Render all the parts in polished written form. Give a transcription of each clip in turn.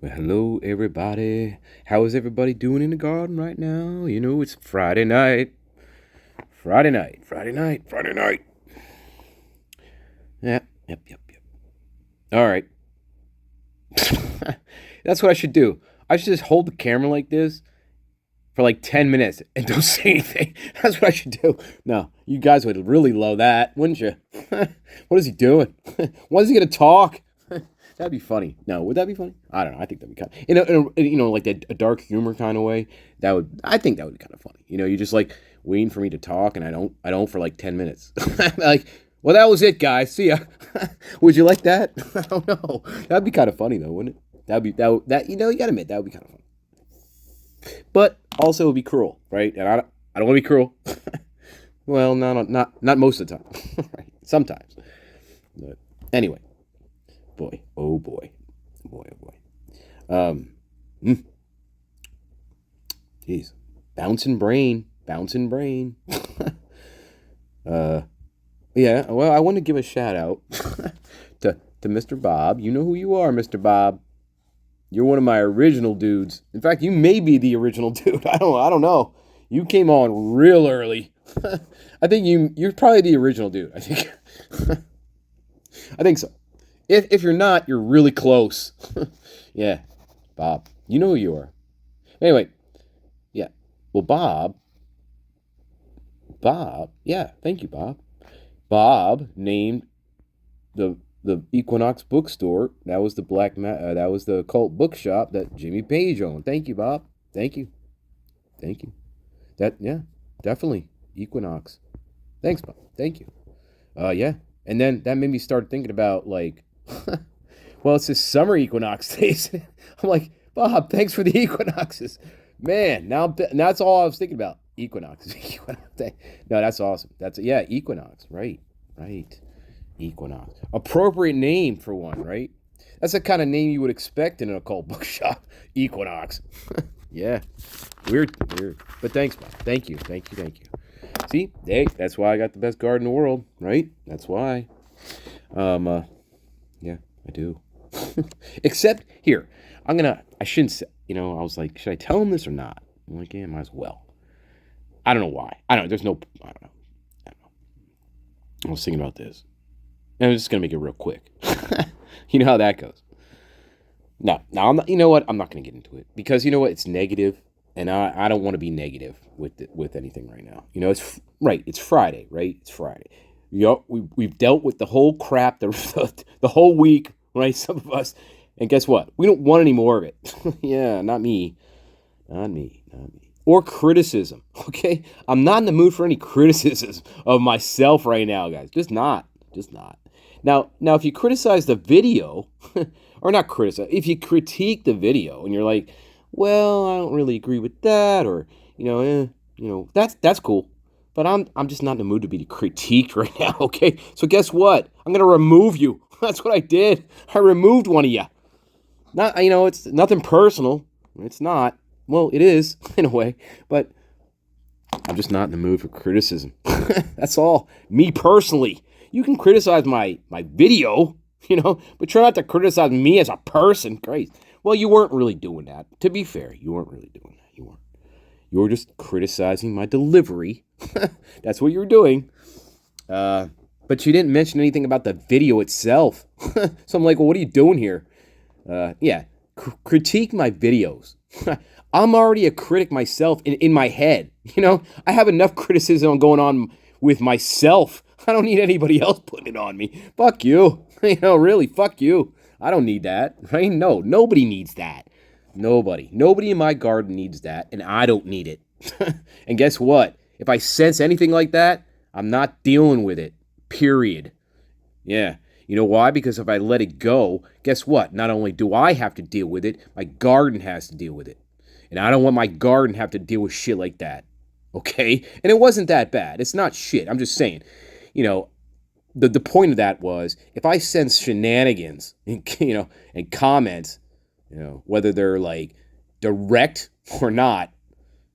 Well, hello, everybody. How is everybody doing in the garden right now? You know, it's Friday night. Friday night. Friday night. Friday night. Yep. All right. That's what I should do. I should just hold the camera like this for like 10 minutes and don't say anything. That's what I should do. No, you guys would really love that, wouldn't you? What is he doing? When is he going to talk? That'd be funny. No, would that be funny? I don't know. I think that'd be kind of, like that a dark humor kind of way. I think that would be kind of funny. You're just like waiting for me to talk, and I don't for like 10 minutes. Like, well, that was it, guys. See ya. Would you like that? I don't know. That'd be kind of funny though, wouldn't it? You gotta admit that would be kind of funny. But also, it would be cruel, right? And I don't want to be cruel. Well, not most of the time. Right? Sometimes. But anyway. Boy, oh boy, oh boy. Jeez, bouncing brain. Yeah. Well, I want to give a shout out to Mr. Bob. You know who you are, Mr. Bob. You're one of my original dudes. In fact, you may be the original dude. I don't know. You came on real early. I think you're probably the original dude. I think. I think so. If you're not, you're really close. Yeah, Bob. You know who you are. Anyway, yeah. Well, yeah, thank you, Bob. Bob named the Equinox bookstore. That was that was the cult bookshop that Jimmy Page owned. Thank you, Bob. Thank you. Yeah, definitely Equinox. Thanks, Bob. Thank you. Yeah. And then that made me start thinking about like, well, it's this summer equinox days. I'm like, Bob, thanks for the equinoxes. Man, now that's all I was thinking about. Equinoxes. No, that's awesome. Yeah, equinox. Right. Equinox. Appropriate name for one, right? That's the kind of name you would expect in an occult bookshop. Equinox. Yeah. Weird. But thanks, Bob. Thank you. See, hey, that's why I got the best garden in the world, right? That's why. Yeah, I do. Except here, I shouldn't say, I was like, should I tell him this or not? I'm like, yeah, might as well. I don't know why. I don't know. I was thinking about this. And I'm just going to make it real quick. You know how that goes. No, I'm not, you know what? I'm not going to get into it because you know what? It's negative, and I don't want to be negative with anything right now. It's right. It's Friday, right? It's Friday. We've dealt with the whole crap the whole week, right? Some of us, and guess what? We don't want any more of it. Yeah, not me. Or criticism. Okay, I'm not in the mood for any criticism of myself right now, guys. Just not. Now, if you criticize the video, or not criticize, if you critique the video and you're like, well, I don't really agree with that, or that's cool. But I'm just not in the mood to be critiqued right now, okay? So guess what? I'm gonna remove you. That's what I did. I removed one of you. Not, it's nothing personal. It's not. Well, it is in a way, but I'm just not in the mood for criticism. That's all. Me personally. You can criticize my video, but try not to criticize me as a person. Great. Well, you weren't really doing that. To be fair, you weren't really doing that. You weren't. You were just criticizing my delivery. That's what you were doing. But you didn't mention anything about the video itself. So I'm like, well, what are you doing here? Yeah, critique my videos. I'm already a critic myself in my head. I have enough criticism going on with myself. I don't need anybody else putting it on me. Fuck you. Really, fuck you. I don't need that, right? No, nobody needs that. Nobody in my garden needs that, and I don't need it. And guess what? If I sense anything like that, I'm not dealing with it. Period. Yeah. You know why? Because if I let it go, guess what? Not only do I have to deal with it, my garden has to deal with it. And I don't want my garden to have to deal with shit like that. Okay? And it wasn't that bad. It's not shit. I'm just saying. The point of that was if I sense shenanigans, and comments, whether they're like direct or not,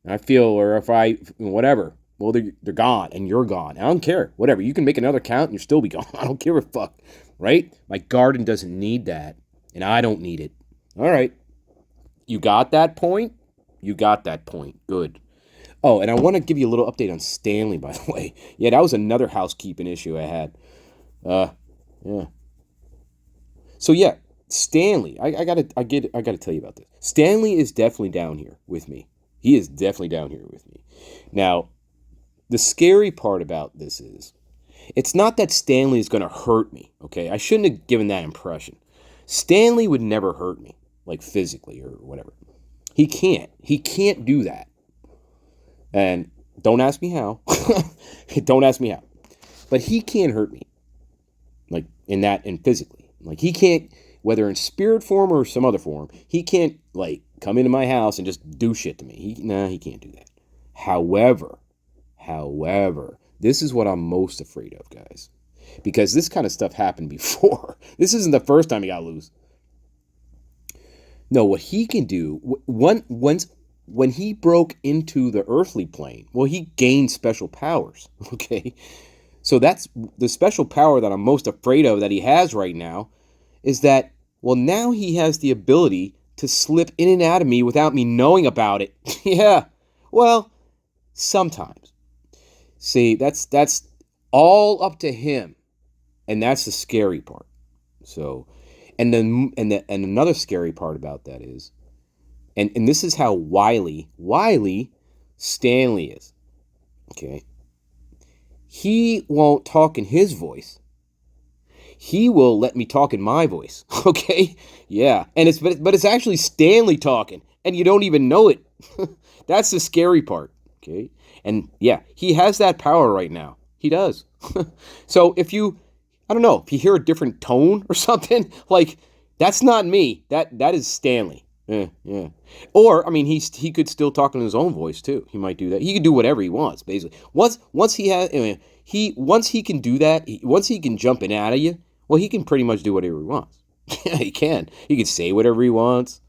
and I feel, or if I, whatever, well, they're gone and you're gone. I don't care. Whatever. You can make another account and you'll still be gone. I don't give a fuck. Right? My garden doesn't need that, and I don't need it. All right. You got that point? You got that point. Good. Oh, and I want to give you a little update on Stanley, by the way. Yeah, that was another housekeeping issue I had. Yeah. So yeah, Stanley. I gotta tell you about this. Stanley is definitely down here with me. He is definitely down here with me. Now, the scary part about this is, it's not that Stanley is going to hurt me. Okay, I shouldn't have given that impression. Stanley would never hurt me, like physically or whatever. He can't. He can't do that. And don't ask me how. Don't ask me how. But he can't hurt me, like in that and physically. Like he can't, whether in spirit form or some other form, he can't like come into my house and just do shit to me. He can't do that. However, this is what I'm most afraid of, guys. Because this kind of stuff happened before. This isn't the first time he got loose. No, what he can do, when he broke into the earthly plane, well, he gained special powers, okay? So that's the special power that I'm most afraid of that he has right now, is that, well, now he has the ability to slip in and out of me without me knowing about it. Yeah, well, sometimes. See, that's all up to him, and that's the scary part. So, and another scary part about that is, and this is how wily Stanley is. Okay, he won't talk in his voice. He will let me talk in my voice. Okay, yeah, and it's actually Stanley talking, and you don't even know it. That's the scary part. Okay. And yeah, he has that power right now. He does. So if you, I don't know, if you hear a different tone or something, like, that's not me. That is Stanley. Yeah. Or, I mean, he could still talk in his own voice too. He might do that. He could do whatever he wants, basically. Once he can do that, once he can jump in out of you, well, he can pretty much do whatever he wants. Yeah, he can. He can say whatever he wants.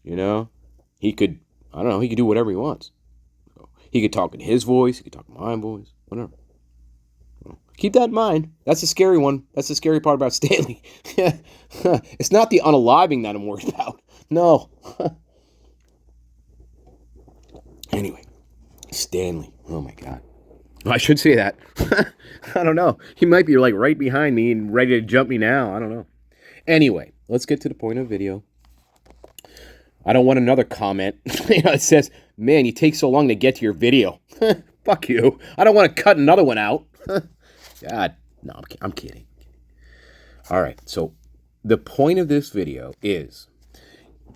You know, he could, I don't know, he could do whatever he wants. He could talk in his voice. He could talk in my voice. Whatever. Keep that in mind. That's the scary one. That's the scary part about Stanley. It's not the unaliving that I'm worried about. No. Anyway, Stanley. Oh my God. I should say that. I don't know. He might be like right behind me and ready to jump me now. I don't know. Anyway, let's get to the point of the video. I don't want another comment. It says, man, you take so long to get to your video. Fuck you. I don't want to cut another one out. God, no, I'm kidding. All right, so the point of this video is,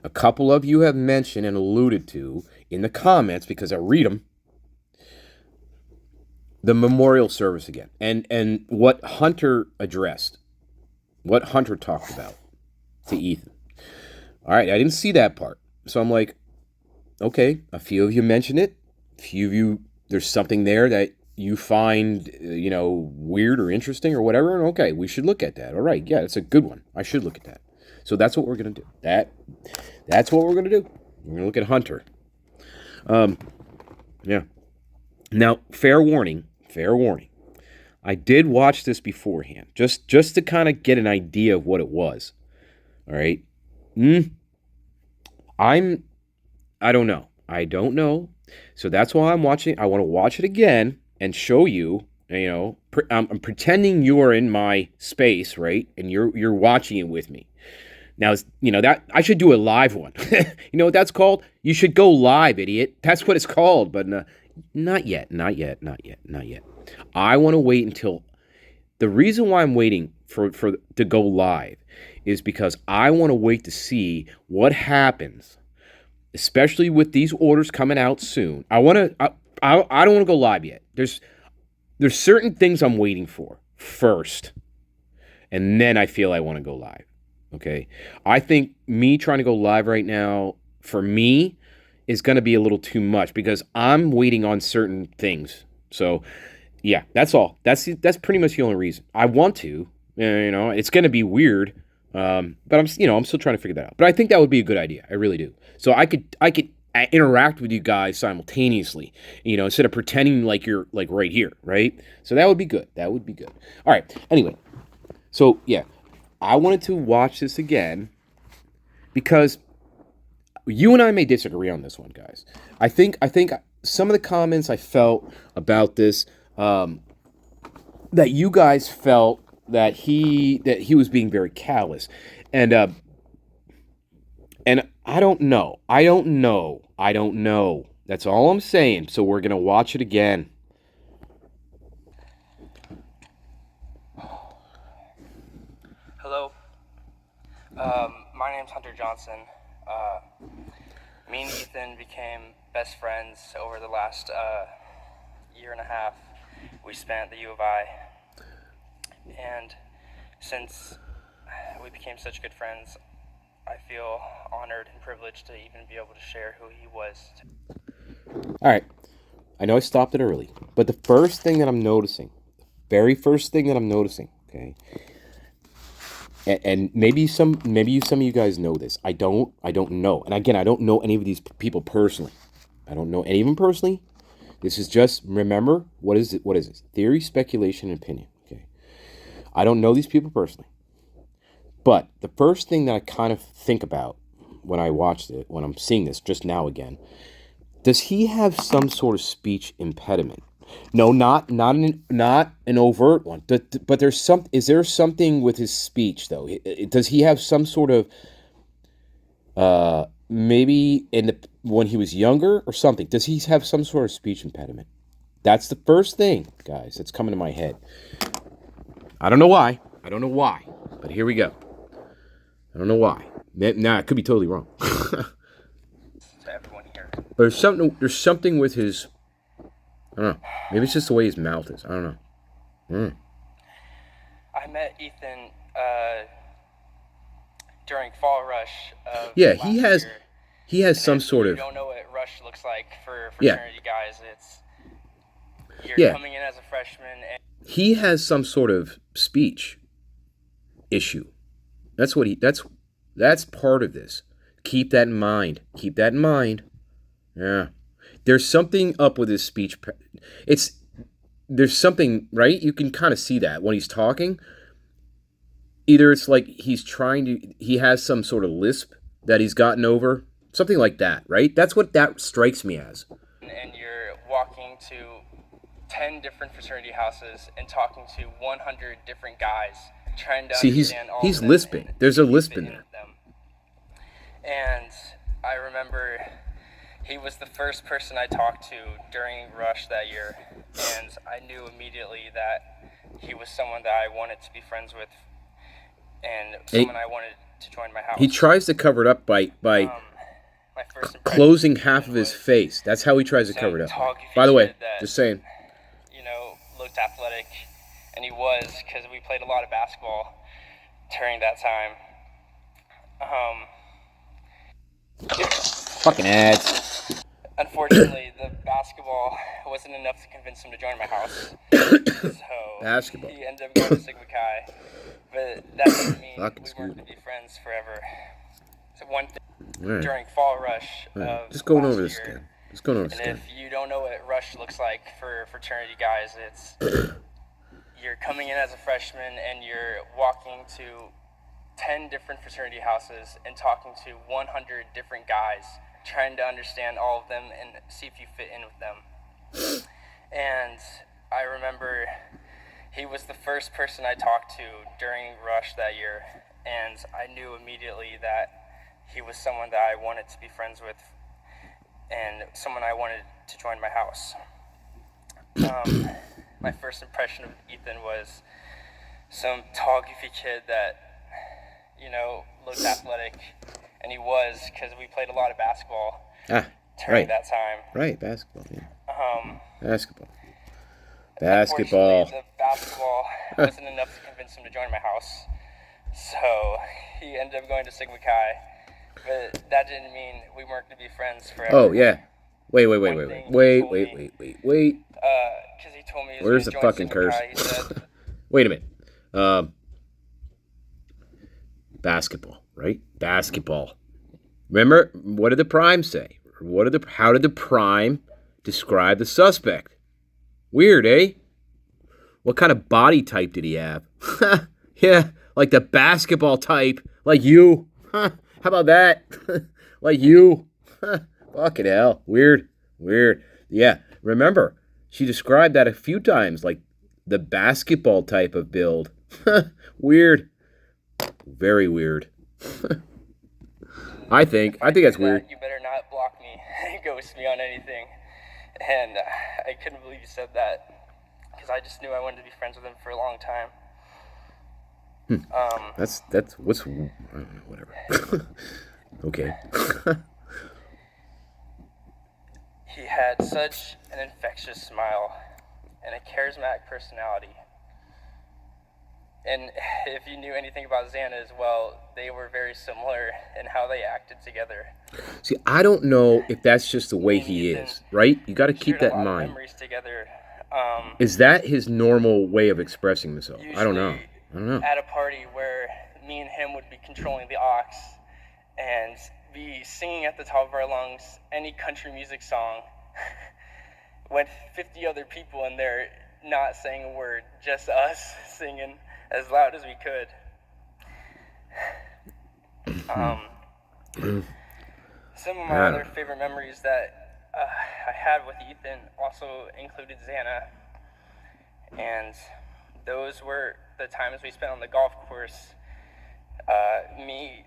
a couple of you have mentioned and alluded to in the comments, because I read them, the memorial service again. And what Hunter addressed, what Hunter talked about to Ethan. All right, I didn't see that part. So I'm like, okay, a few of you mentioned it. A few of you, there's something there that you find, weird or interesting or whatever. And okay, we should look at that. All right, yeah, it's a good one. I should look at that. So that's what we're going to do. That's what we're going to do. We're going to look at Hunter. Yeah. Now, fair warning. I did watch this beforehand, just to kind of get an idea of what it was. All right. I don't know. So that's why I'm watching. I want to watch it again and show you, I'm pretending you're in my space, right? And you're watching it with me. Now, that I should do a live one. You know what that's called? You should go live, idiot. That's what it's called. But not yet. I want to wait until, the reason why I'm waiting for to go live is because I want to wait to see what happens, especially with these orders coming out soon. I don't want to go live yet. There's certain things I'm waiting for first, and then I feel I want to go live. Okay? I think me trying to go live right now, for me, is going to be a little too much because I'm waiting on certain things. So, yeah, that's all. That's pretty much the only reason. I want to, it's going to be weird. But I'm still trying to figure that out. But I think that would be a good idea. I really do. So I could interact with you guys simultaneously, instead of pretending like you're like right here, right? So that would be good. All right. Anyway, so yeah, I wanted to watch this again because you and I may disagree on this one, guys. I think some of the comments I felt about this, that you guys felt that he was being very callous, and I don't know. I don't know. I don't know. That's all I'm saying. So we're gonna watch it again. Hello. My name's Hunter Johnson. Me and Ethan became best friends over the last year and a half we spent at the U of I. And since we became such good friends, I feel honored and privileged to even be able to share who he was. All right. I know I stopped it early, but the first thing that I'm noticing, very first thing that I'm noticing, okay, and maybe some of you guys know this. I don't know. And again, I don't know any of these people personally. I don't know any of them personally. This is just, remember, what is it? What is this? Theory, speculation, and opinion. Okay. I don't know these people personally. But the first thing that I kind of think about when I watched it, when I'm seeing this just now again, does he have some sort of speech impediment? No, not an overt one. But there's some. Is there something with his speech though? Does he have some sort of maybe when he was younger or something? Does he have some sort of speech impediment? That's the first thing, guys, that's coming to my head. I don't know why. But here we go. I don't know why. Nah, it could be totally wrong. To everyone here. There's something with his. I don't know. Maybe it's just the way his mouth is. I don't know. I met Ethan during Fall Rush of Yeah, last he has. year. He has And some if sort you of. don't know what Rush looks like for Yeah. fraternity guys, it's you're Yeah. coming in as a freshman and He has some sort of speech issue. That's what he. That's part of this. Keep that in mind. Keep that in mind. Yeah. There's something up with his speech. There's something, right? You can kind of see that when he's talking. Either it's like he has some sort of lisp that he's gotten over. Something like that, right? That's what that strikes me as. and you're walking to 10 different fraternity houses and talking to 100 different guys, trying to See, understand all he's of them lisping. and There's see a if you lisp fit in in there. with them. And I remember he was the first person I talked to during Rush that year, and I knew immediately that he was someone that I wanted to be friends with and someone I wanted to join my house. He tries to cover it up by My first impression closing of half Ethan of his was face. That's how he tries to some cover it up. tall, goofy By the way, kid that, just saying. looked athletic, and he was, because we played a lot of basketball during that time. Fucking ads. Unfortunately, the basketball wasn't enough to convince him to join my house. So Basketball. he ended up going to Sigma Chi. But that doesn't mean Fuck, we excuse weren't me. going to be friends forever. So one thing All right. during Fall Rush All right. of Just going last over this year, again. Just going over this and again. if you don't know what Rush looks like for fraternity guys, it's you're coming in as a freshman and you're walking to 10 different fraternity houses and talking to 100 different guys, trying to understand all of them and see if you fit in with them. And I remember he was the first person I talked to during Rush that year, and I knew immediately that he was someone that I wanted to be friends with and someone I wanted to join my house. My first impression of Ethan was some tall, goofy kid that, looked athletic, and he was, because we played a lot of basketball during that time. Right, basketball. Yeah. Basketball. Unfortunately, the basketball wasn't enough to convince him to join my house, so he ended up going to Sigma Chi. But that didn't mean we weren't going to be friends forever. Oh yeah. Wait. Because he told me he was Where's the going to join fucking Sigma curse? Chi. He said, Wait a minute. Basketball, right? Basketball. Remember, what did the prime say? How did the prime describe the suspect? Weird, eh? What kind of body type did he have? Yeah, like the basketball type, like you. How about that? Like you. Fucking hell. Weird. Weird. Yeah. Remember, she described that a few times, like the basketball type of build. Weird. Very weird. I think that's weird. You better not block me, ghost me on anything. And I couldn't believe you said that because I just knew I wanted to be friends with him for a long time. That's what's I don't know, whatever. Okay. He had such an infectious smile and a charismatic personality. And if you knew anything about Xana as well, they were very similar in how they acted together. See, I don't know if that's just the way he is, right? You got to keep that in mind. Memories together. Is that his normal way of expressing himself? I don't know. At a party where me and him would be controlling the aux and be singing at the top of our lungs any country music song with 50 other people in there not saying a word, just us singing as loud as we could. Some of my other favorite memories that I had with Ethan also included Xana, and those were the times we spent on the golf course. Me,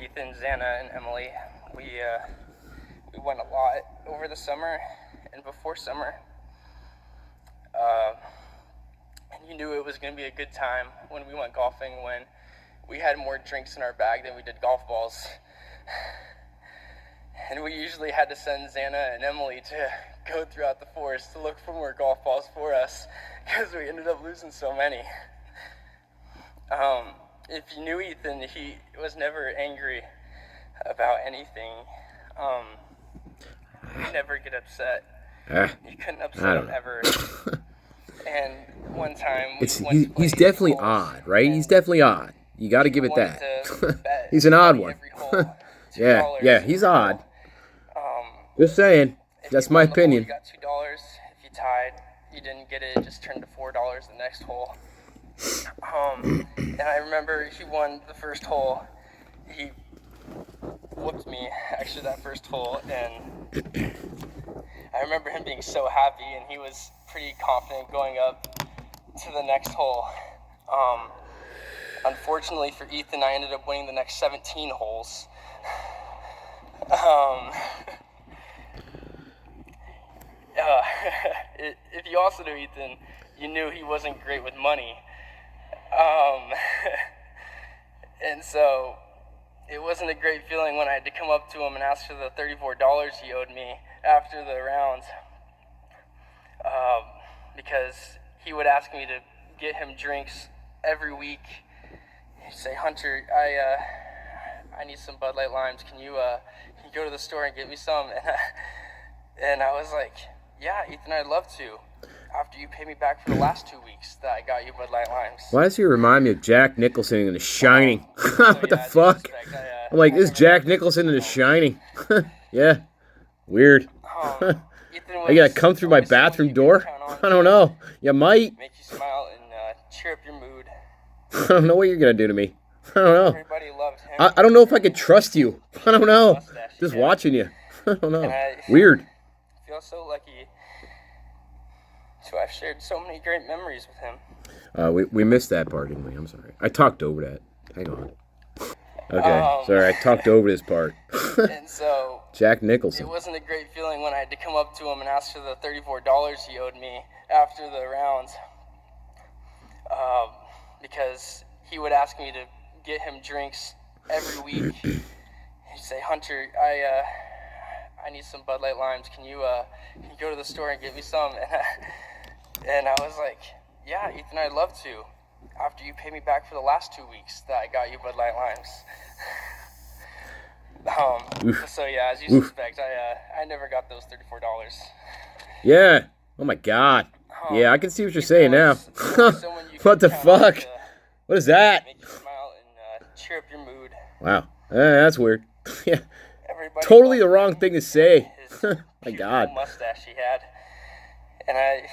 Ethan, Xana, and Emily, we went a lot over the summer and before summer. And you knew it was going to be a good time when we went golfing, when we had more drinks in our bag than we did golf balls. And we usually had to send Xana and Emily to go throughout the forest to look for more golf balls for us because we ended up losing so many. If you knew Ethan, he was never angry about anything. He'd never get upset. You couldn't upset him ever. And one time, he's definitely odd, right? He's definitely odd. You got to give it that. He's an odd one. Yeah, he's odd. Just saying. That's my opinion. You got $2. If you tied, you didn't get it. It just turned to $4 the next hole. And I remember he won the first hole. He whooped me actually that first hole, and I remember him being so happy, and he was pretty confident going up to the next hole. Unfortunately for Ethan, I ended up winning the next 17 holes. If you also knew Ethan, you knew he wasn't great with money. And so it wasn't a great feeling when I had to come up to him and ask for the $34 he owed me after the round. Because he would ask me to get him drinks every week. He'd say, "Hunter, I need some Bud Light Limes. Can you go to the store and get me some?" And I was like, "Yeah, Ethan, I'd love to. After you pay me back for the last 2 weeks that I got you Bud Light Limes." Why does he remind me of Jack Nicholson in The Shining? What the fuck? I'm like, this is Jack Nicholson in The Shining. Yeah, weird. I gotta come through my bathroom door? I don't know. You might. Make you smile and cheer up your mood. I don't know what you're gonna do to me. I don't know. Everybody loved him. I don't know if I could trust you. I don't know. Just watching you. I don't know. Weird. I feel so lucky to have shared so many great memories with him. We missed that part, didn't we? I'm sorry. I talked over that. Hang on. Okay, sorry. I talked over this part. And so Jack Nicholson. It wasn't a great feeling when I had to come up to him and ask for the $34 he owed me after the round. Because he would ask me to get him drinks every week. He'd say, "Hunter, I need some Bud Light Limes. Can you go to the store and get me some?" And I was like, "Yeah, Ethan, I'd love to. After you pay me back for the last 2 weeks that I got you Bud Light Limes." So yeah, as you suspect, I never got those $34. Yeah. Oh my God. Yeah, I can see what you're saying now. What the fuck? What is that? Make you smile and cheer up your mood. Wow. That's weird. Yeah. Totally the wrong thing to say. My God. Mustache he had, and I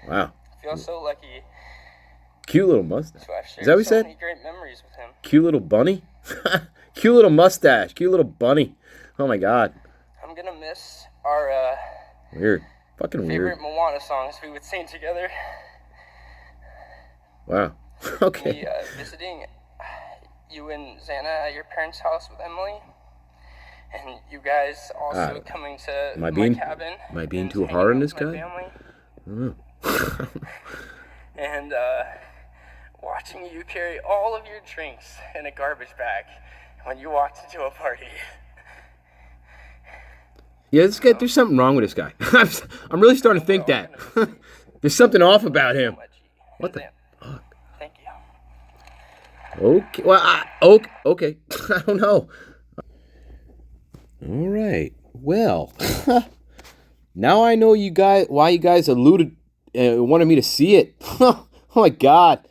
wow. feel so lucky. Cute little mustache. Is that what he said? Great memories with him. Cute little bunny. Cute little mustache. Cute little bunny. Oh my god. I'm gonna miss our Weird. Fucking weird. favorite Moana songs we would sing together. Wow. Okay. Me visiting you and Xana at your parents' house with Emily, and you guys also coming to my cabin. Am I being and too hanging hard on out this with my guy? family. I don't know. And watching you carry all of your drinks in a garbage bag when you walked into a party. Yeah, this guy. There's something wrong with this guy. I'm really starting to think that. There's something off about him. What the fuck? Thank you. Okay. Well, okay. I don't know. All right. Well, now I know you guys why you guys wanted me to see it. Oh my god.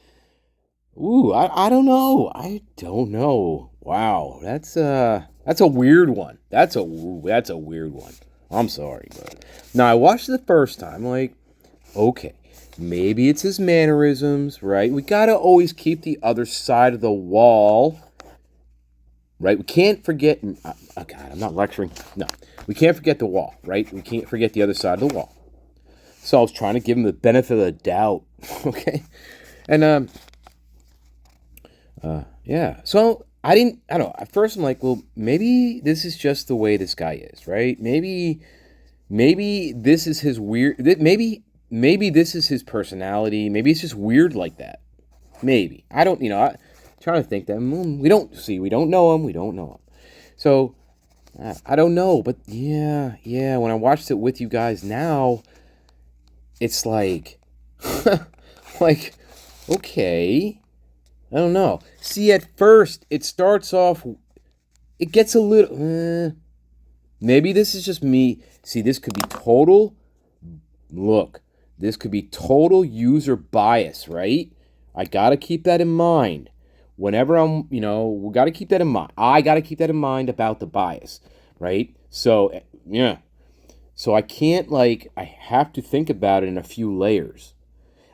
Ooh, I don't know. I don't know. Wow, that's a weird one. That's a weird one. I'm sorry, but now I watched it the first time. Like, okay, maybe it's his mannerisms, right? We gotta always keep the other side of the wall, right? We can't forget. Oh God, I'm not lecturing. No, we can't forget the wall, right? We can't forget the other side of the wall. So I was trying to give him the benefit of the doubt, okay? And yeah. So I don't know. At first I'm like, well, maybe this is just the way this guy is, right? Maybe this is his weird. Maybe this is his personality. Maybe it's just weird like that. Maybe I don't. I'm trying to think that we don't know him. We don't know him. So I don't know. But yeah. When I watched it with you guys now, it's like, like, okay. I don't know. See, at first, it starts off, it gets a little, maybe this is just me. See, this could be total user bias, right? I got to keep that in mind. Whenever we got to keep that in mind. I got to keep that in mind about the bias, right? So, yeah. So I can't, I have to think about it in a few layers.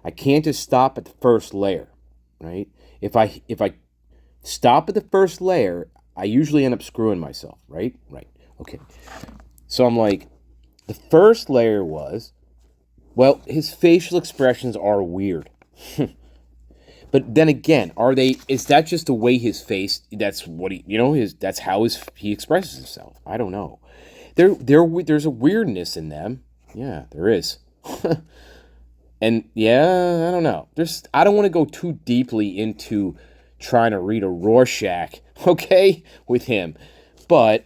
I can't just stop at the first layer, right? If I stop at the first layer, I usually end up screwing myself, right? Right. Okay. So I'm like, the first layer was, well, his facial expressions are weird. But then again, is that just the way his face, that's what that's how he expresses himself? I don't know. There's a weirdness in them. Yeah, there is. And yeah, I don't know. I don't want to go too deeply into trying to read a Rorschach, okay, with him. But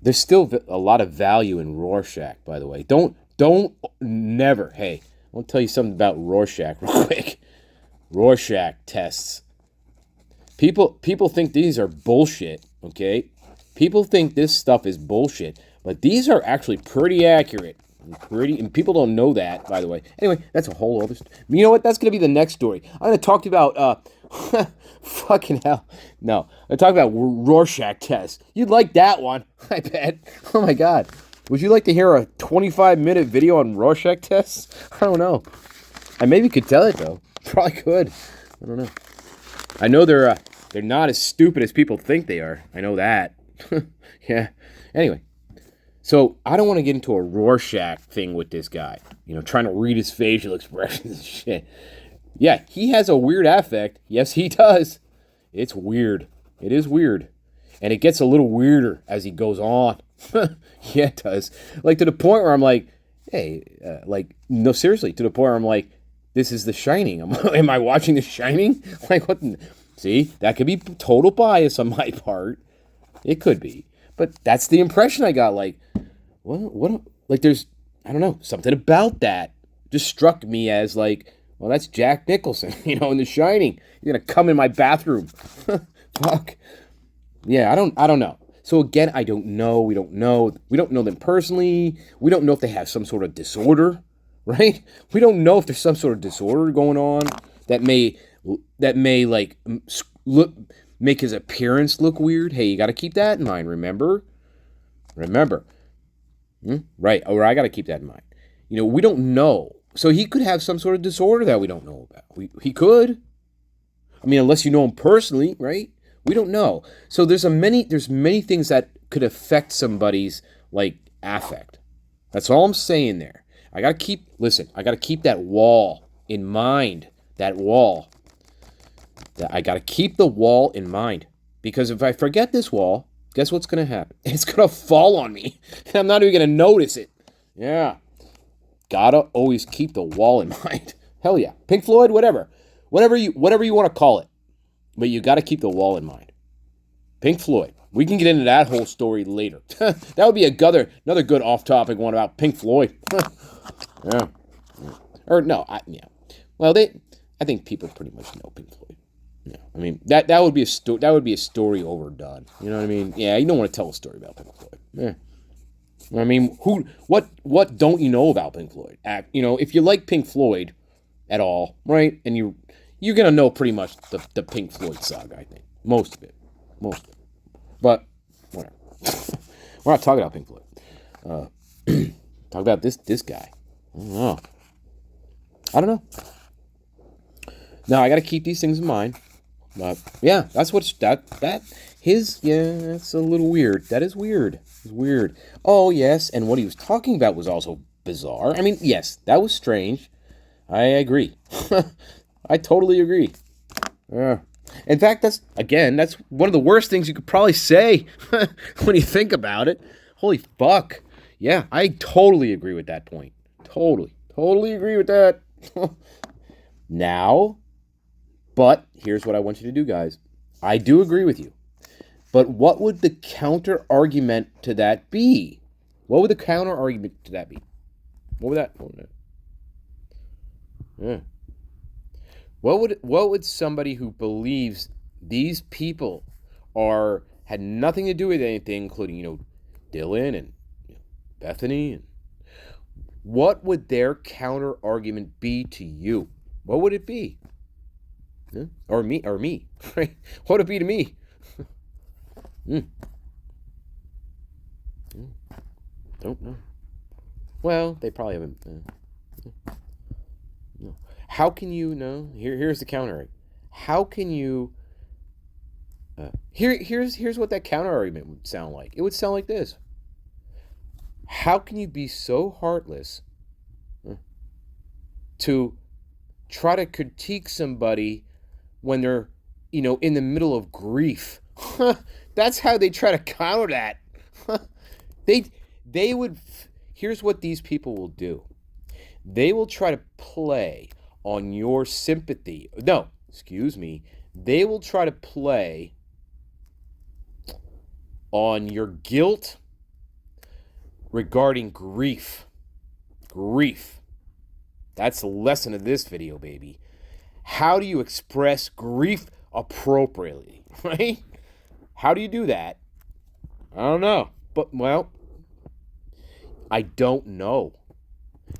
there's still a lot of value in Rorschach, by the way. Never. Hey, I want to tell you something about Rorschach real quick. Rorschach tests. People think these are bullshit, okay? People think this stuff is bullshit, but these are actually pretty accurate. And people don't know that, by the way. Anyway, that's a whole other You know what? That's going to be the next story. I'm going to talk about, fucking hell. No, I'm going to talk about Rorschach tests. You'd like that one, I bet. Oh my God. Would you like to hear a 25-minute video on Rorschach tests? I don't know. I maybe could tell it, though. Probably could. I don't know. I know they're not as stupid as people think they are. I know that. Yeah. Anyway. So, I don't want to get into a Rorschach thing with this guy. Trying to read his facial expressions and shit. Yeah, he has a weird affect. Yes, he does. It's weird. It is weird. And it gets a little weirder as he goes on. Yeah, it does. To the point where I'm like, hey, no, seriously, to the point where I'm like, this is The Shining. Am I watching The Shining? What? See, that could be total bias on my part. It could be. But that's the impression I got. There's, I don't know, something about that just struck me as well, that's Jack Nicholson, in The Shining. You're gonna come in my bathroom. Fuck. Yeah, I don't know. So again, I don't know. We don't know them personally. We don't know if they have some sort of disorder, right? We don't know if there's some sort of disorder going on that may make his appearance look weird. Hey, you got to keep that in mind, remember? Right, or I got to keep that in mind. We don't know. So he could have some sort of disorder that we don't know about. He could. I mean, unless you know him personally, right? We don't know. So there's many things that could affect somebody's like affect. That's all I'm saying there. I gotta keep that wall in mind. That wall. I gotta keep the wall in mind. Because if I forget this wall, guess what's gonna happen? It's gonna fall on me. And I'm not even gonna notice it. Yeah. Gotta always keep the wall in mind. Hell yeah. Pink Floyd, whatever. Whatever you want to call it. But you gotta keep the wall in mind. Pink Floyd. We can get into that whole story later. That would be another good off-topic one about Pink Floyd. Yeah. Or no, yeah. Well, I think people pretty much know Pink Floyd. Yeah. I mean, that would be a story overdone. You know what I mean? Yeah, you don't want to tell a story about Pink Floyd. Yeah. I mean, what don't you know about Pink Floyd? If you like Pink Floyd at all, right? And you're gonna know pretty much the Pink Floyd saga, I think. Most of it. But whatever. We're not talking about Pink Floyd. Talk about this guy. I don't know. Now I got to keep these things in mind. But yeah, that's a little weird. That is weird. It's weird. Oh yes, and what he was talking about was also bizarre. I mean, yes, that was strange. I agree. I totally agree. Yeah. In fact, that's one of the worst things you could probably say when you think about it. Holy fuck. Yeah, I totally agree with that point. Totally agree with that. Now, but here's what I want you to do, guys. I do agree with you. But what would the counter argument to that be? What would the counter argument to that be? What would that? Yeah. What would somebody who believes these people had nothing to do with anything, including Dylan and Bethany, and what would their counter argument be to you? What would it be? Yeah? Or me? Right? What would it be to me? Don't know. Well, they probably haven't. No. How can you know? Here's the counter. How can you? Here's what that counter argument would sound like. It would sound like this. How can you be so heartless to try to critique somebody when they're, in the middle of grief? That's how they try to counter that. They would. Here's what these people will do. They will try to play on your sympathy. No, excuse me. They will try to play on your guilt regarding grief. Grief. That's the lesson of this video, baby. How do you express grief appropriately, right? How do you do that? I don't know. But, well, I don't know.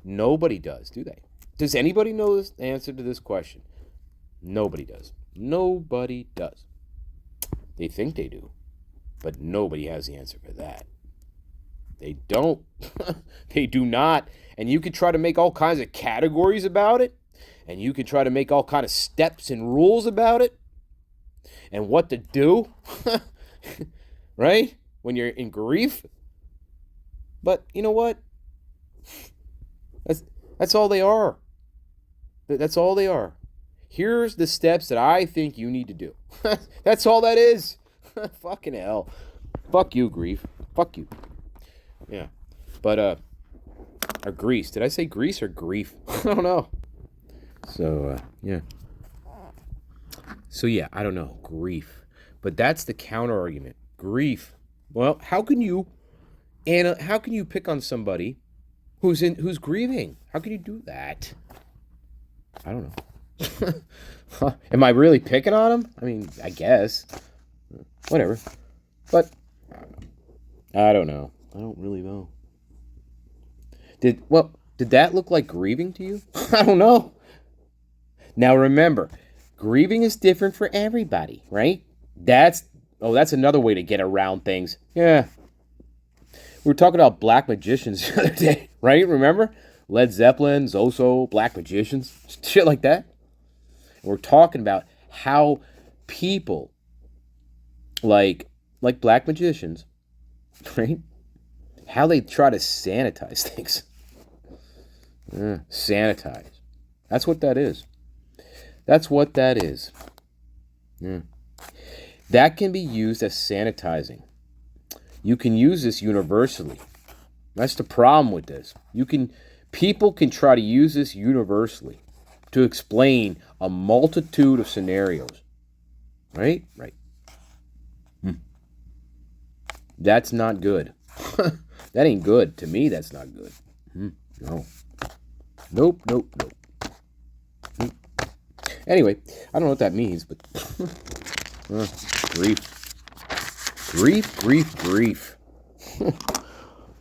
Nobody does, do they? Does anybody know the answer to this question? Nobody does. Nobody does. They think they do, but nobody has the answer for that. They don't. They do not. And you could try to make all kinds of categories about it, and you could try to make all kinds of steps and rules about it, and what to do, right? When you're in grief. But you know what? That's all they are. That's all they are. Here's the steps that I think you need to do. That's all that is. Fucking hell. Fuck you, grief. Fuck you. Yeah. But, or Greece. Did I say Greece or grief? I don't know. So, yeah. So, yeah, I don't know. Grief. But that's the counter argument. Grief. Well, how can you pick on somebody who's grieving? How can you do that? I don't know. Am I really picking on him? I mean, I guess. Whatever. But I don't know. I don't really know. Did that look like grieving to you? I don't know. Now remember, grieving is different for everybody, right? That's another way to get around things. Yeah. We were talking about black magicians the other day, right? Remember? Led Zeppelin, Zoso, black magicians, shit like that. And we're talking about how people like black magicians, right? How they try to sanitize things. Sanitize. That's what that is. That's what that is. That can be used as sanitizing. You can use this universally. That's the problem with this. People can try to use this universally to explain a multitude of scenarios. Right? Right. That's not good. That ain't good. To me, that's not good. No. Nope. Anyway, I don't know what that means, but grief.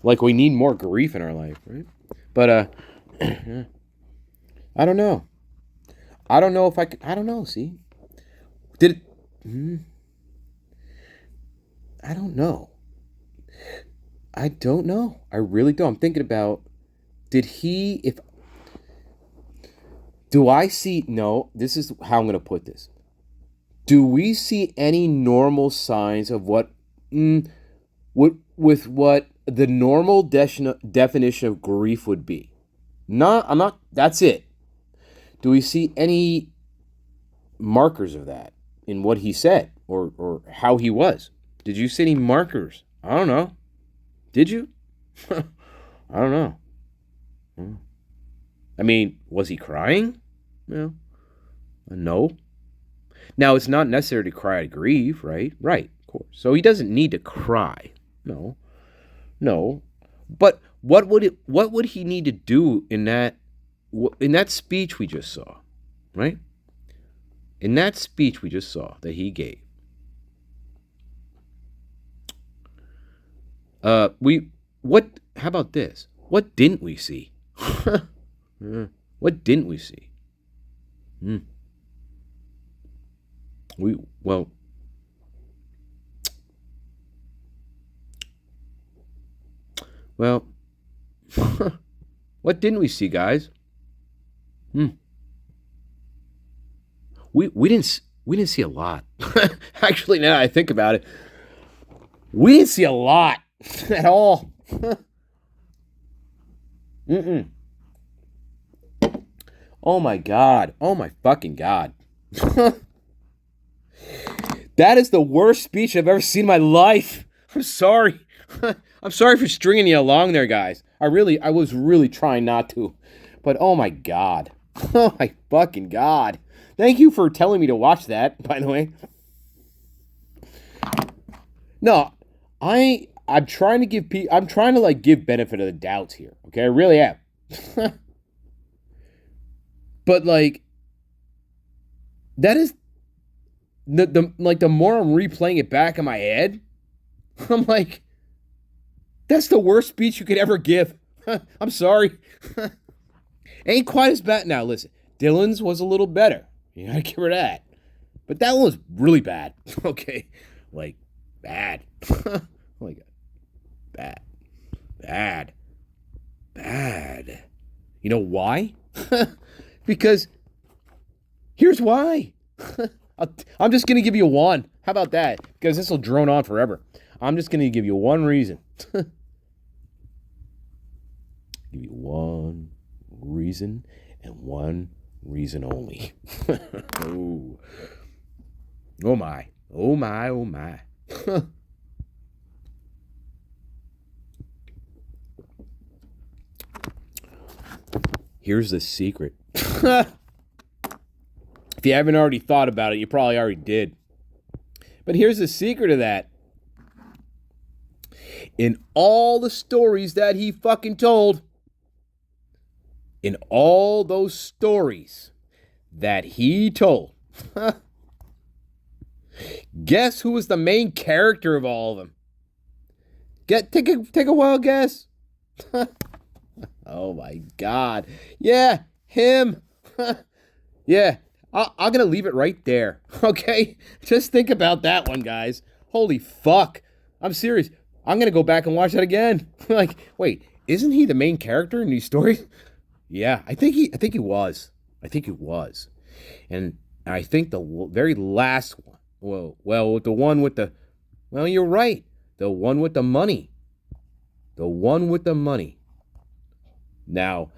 Like we need more grief in our life, right? But I don't know. I don't know if I could. I don't know. See, did it? I don't know. I don't know. I really don't. I'm thinking about. Did he? If do I see? No. This is how I'm going to put this. Do we see any normal signs of what what the normal definition of grief would be? I'm not. That's it. Do we see any markers of that in what he said or how he was? Did you see any markers? I don't know. Did you? I don't know. I mean, was he crying? No. Now, it's not necessary to cry at grief, right? Right, of course. So he doesn't need to cry. No. But what would he need to do in that speech we just saw, right? In that speech we just saw that he gave. How about this? What didn't we see? What didn't we see? Well, what didn't we see, guys? We didn't see a lot. Actually, now I think about it, we didn't see a lot at all. Oh my God. Oh my fucking God. That is the worst speech I've ever seen in my life. I'm sorry. I'm sorry for stringing you along there, guys. I was really trying not to. But oh my God. Oh my fucking God. Thank you for telling me to watch that, by the way. No, I'm trying to give give benefit of the doubts here. Okay, I really am. But like that is the more I'm replaying it back in my head, I'm like, that's the worst speech you could ever give. I'm sorry. Ain't quite as bad. Now listen, Dylan's was a little better. You gotta give her that. But that one was really bad. Okay. Like bad. Oh my God. Bad. You know why? Because here's why. I'm just going to give you one. How about that? Because this will drone on forever. I'm just going to give you one reason. Give you one reason and one reason only. Oh my. Here's the secret. If you haven't already thought about it, you probably already did. But here's the secret of that. In all the stories that he fucking told, in all those stories that he told, guess who was the main character of all of them? Take a wild guess. Oh my God. Yeah, him. Yeah, I'm going to leave it right there. Okay? Just think about that one, guys. Holy fuck. I'm serious. I'm going to go back and watch that again. Like, wait, isn't he the main character in these stories? Yeah, I think he was. And I think the very last one, well, the one with the Well, you're right. The one with the money. The one with the money. Now,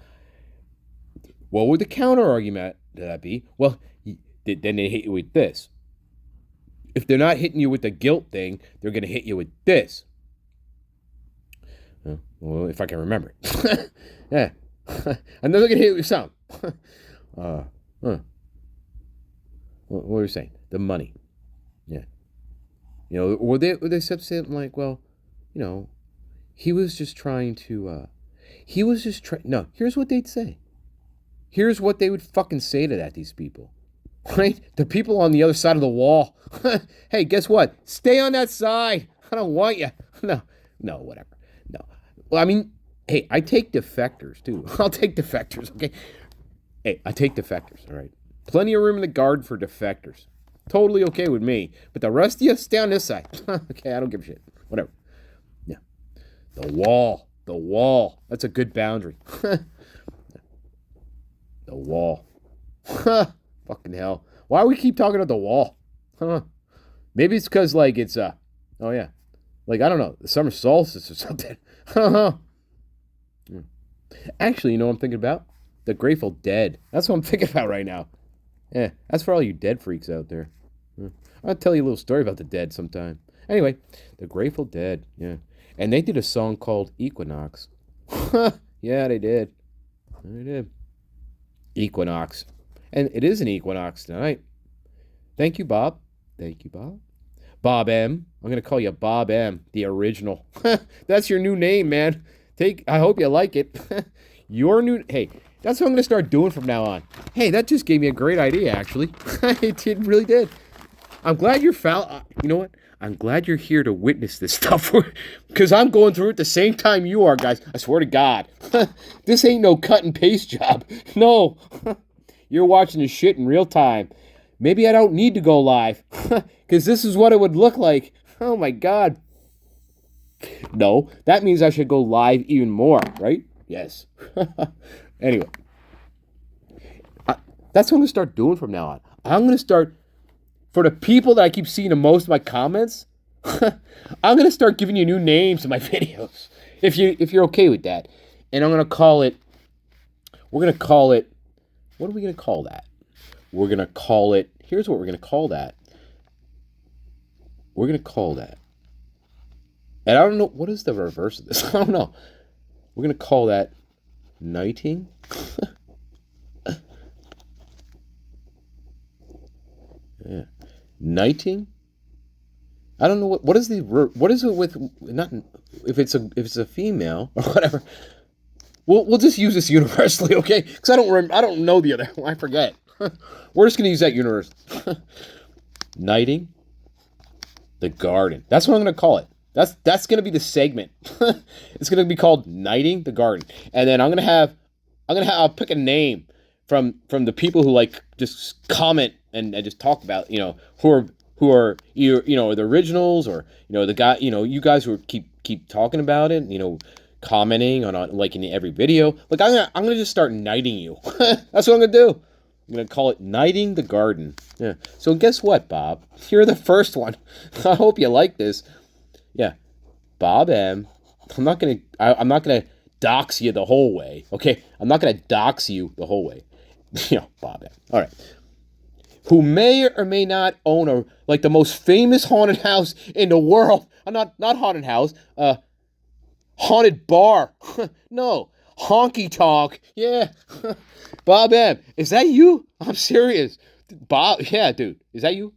what would the counter argument to that be? Well, then they hit you with this. If they're not hitting you with the guilt thing, they're going to hit you with this. Well, if I can remember it. Yeah. And then they're going to hit you with some. What were you saying? The money. Yeah. Or they said something like, well, he was just trying to, no, here's what they'd say. Here's what they would fucking say to these people. Right? The people on the other side of the wall. Hey, guess what? Stay on that side. I don't want you. No, whatever. No. Well, I mean, hey, I take defectors too. I'll take defectors, okay? Hey, I take defectors, all right? Plenty of room in the garden for defectors. Totally okay with me. But the rest of you, stay on this side. Okay, I don't give a shit. Whatever. Yeah. The wall. That's a good boundary. The wall. Fucking hell. Why do we keep talking about the wall? Maybe it's because, like, it's, oh yeah. Like, I don't know, the summer solstice or something. I don't know. Actually, you know what I'm thinking about? The Grateful Dead. That's what I'm thinking about right now. Yeah, that's for all you dead freaks out there. I'll tell you a little story about the Dead sometime. Anyway, the Grateful Dead, yeah. And they did a song called Equinox. Yeah, they did. They did. Equinox. And it is an equinox tonight. Thank you, Bob. Thank you, Bob. Bob M. I'm going to call you Bob M, the original. That's your new name, man. I hope you like it. Hey, that's what I'm going to start doing from now on. Hey, that just gave me a great idea, actually. It really did. I'm glad you're you know what? I'm glad you're here to witness this stuff. Because I'm going through it the same time you are, guys. I swear to God. This ain't no cut and paste job. No. You're watching this shit in real time. Maybe I don't need to go live. Because this is what it would look like. Oh my God. No, that means I should go live even more, right? Yes. Anyway. That's what I'm going to start doing from now on. I'm going to start, for the people that I keep seeing in most of my comments, I'm going to start giving you new names in my videos. If you're okay with that. And I'm going to call it, what are we going to call that? We're going to call it, here's what we're going to call that. We're going to call that. And I don't know, what is the reverse of this? I don't know. We're going to call that knighting. Yeah. Knighting? I don't know what is it with, not, if it's a female or whatever. We'll just use this universally, okay? Because I don't know the other one. I forget. We're just gonna use that universe. Knighting the garden. That's what I'm gonna call it. That's gonna be the segment. It's gonna be called Knighting the Garden, and then I'll pick a name from the people who like just comment and just talk about who are either the originals or the guy you guys who keep talking about it commenting on like in every video. Like I'm gonna just start knighting you. That's what I'm gonna do. I'm gonna call it Knighting the Garden. Yeah. So guess what, Bob? You're the first one. I hope you like this. Yeah. Bob M. I'm not gonna dox you the whole way. Okay. I'm not gonna dox you the whole way. Bob M. All right. Who may or may not own the most famous haunted house in the world. Not haunted house. Haunted bar. No. Honky tonk. Yeah. Bob M. Is that you? I'm serious. Bob, yeah, dude. Is that you?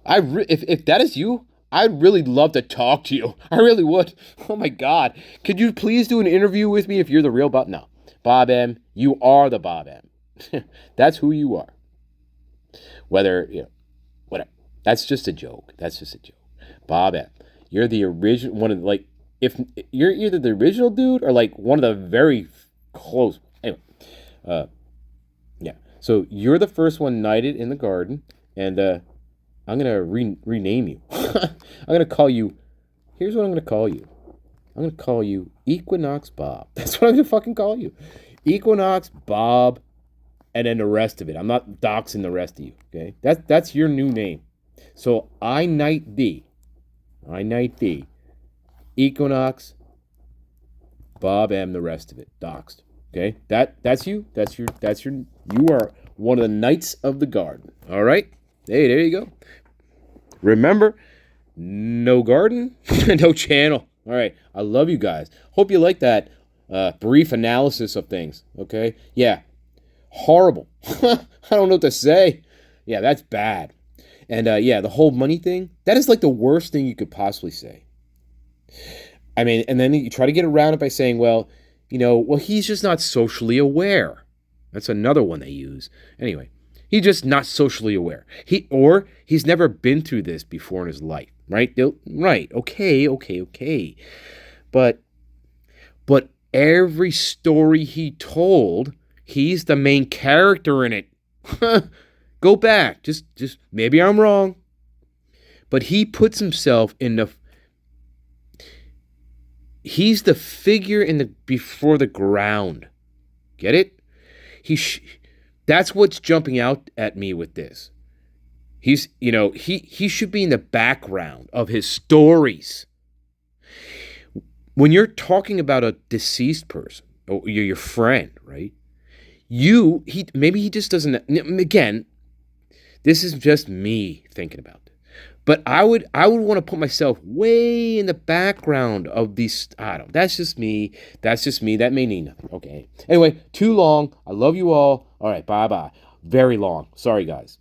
If that is you, I'd really love to talk to you. I really would. Oh my God. Could you please do an interview with me if you're the real Bob? No. Bob M. You are the Bob M. That's who you are. Whether, whatever. That's just a joke. Bob M. You're the original, if you're either the original dude or one of the very close. Anyway, yeah. So you're the first one knighted in the garden, and I'm gonna rename you. I'm gonna call you. Here's what I'm gonna call you. I'm gonna call you Equinox Bob. That's what I'm gonna fucking call you, Equinox Bob, and then the rest of it. I'm not doxing the rest of you. Okay, that's your new name. So I knight thee. I-90, Equinox, Bob M, the rest of it. Doxed. Okay? That's you. You are one of the knights of the garden. All right? Hey, there you go. Remember, no garden, no channel. All right. I love you guys. Hope you like that brief analysis of things. Okay? Yeah. Horrible. I don't know what to say. Yeah, that's bad. And yeah, the whole money thing, that is like the worst thing you could possibly say. I mean, and then you try to get around it by saying, well, well, he's just not socially aware. That's another one they use. Anyway, he's just not socially aware. He's never been through this before in his life, right? Right. Okay. But every story he told, he's the main character in it. Go back. Just maybe I'm wrong. But he puts himself in the he's the figure before the ground. Get it? That's what's jumping out at me with this. He's, he should be in the background of his stories. When you're talking about a deceased person, or your friend, right? Maybe he just doesn't. Again, this is just me thinking about it. But I would want to put myself way in the background of these. I don't. That's just me. That may mean nothing. Okay. Anyway, too long. I love you all. All right. Bye. Very long. Sorry, guys.